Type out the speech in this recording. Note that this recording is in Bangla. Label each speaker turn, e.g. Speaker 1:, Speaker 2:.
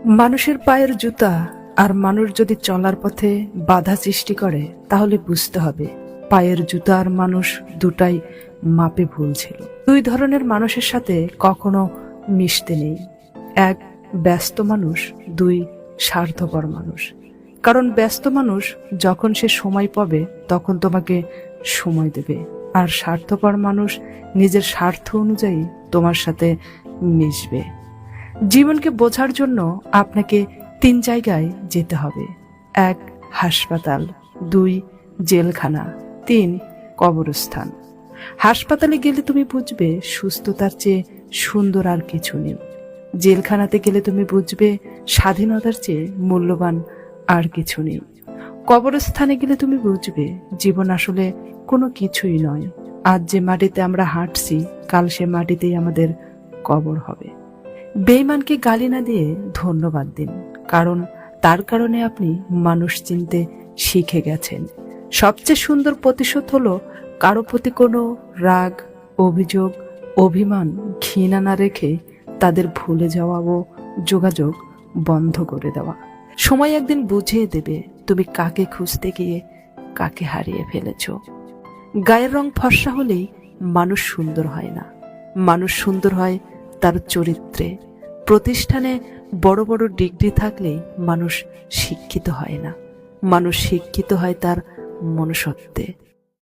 Speaker 1: মানুষের পায়ের জুতা আর মানুষ যদি চলার পথে বাধা সৃষ্টি করে তাহলে বুঝতে হবে পায়ের জুতা আর মানুষ দুটাই মাপে ভুল ছিল। দুই ধরনের মানুষের সাথে কখনো মিশতে নেই। এক, ব্যস্ত মানুষ। দুই, স্বার্থপর মানুষ। কারণ ব্যস্ত মানুষ যখন সে সময় পাবে তখন তোমাকে সময় দেবে, আর স্বার্থপর মানুষ নিজের স্বার্থ অনুযায়ী তোমার সাথে মিশবে। জীবনকে বোঝার জন্য আপনাকে 3 জায়গায় যেতে হবে। 1, হাসপাতাল। 2, জেলখানা। 3, কবরস্থান। হাসপাতালে গেলে তুমি বুঝবে সুস্থতার চেয়ে সুন্দর আর কিছু নেই। জেলখানাতে গেলে তুমি বুঝবে স্বাধীনতার চেয়ে মূল্যবান আর কিছু নেই। কবরস্থানে গেলে তুমি বুঝবে জীবন আসলে কোনো কিছুই নয়। আজ যে মাটিতে আমরা হাঁটছি কাল সে মাটিতেই আমাদের কবর হবে। বেঈমানকে গালি না দিয়ে ধন্যবাদ দিন, কারণ তার কারণে আপনি মানুষ চিনতে শিখে গেছেন। সবচেয়ে সুন্দর প্রতিশোধ হলো কারো প্রতি কোনো রাগ, অভিযোগ, অভিমান, ঘৃণা না রেখে তাদের ভুলে যাওয়া ও যোগাযোগ বন্ধ করে দেওয়া। সময় একদিন বুঝিয়ে দেবে তুমি কাকে খুঁজতে গিয়ে কাকে হারিয়ে ফেলেছ। গায়ের রং ফর্সা হলেই মানুষ সুন্দর হয় না। মানুষ সুন্দর হয় তার চরিত্রে। প্রতিষ্ঠানে বড় বড় ডিগ্রি থাকলেই মানুষ শিক্ষিত হয় না। মানুষ শিক্ষিত হয় তার মনুষ্যত্বে।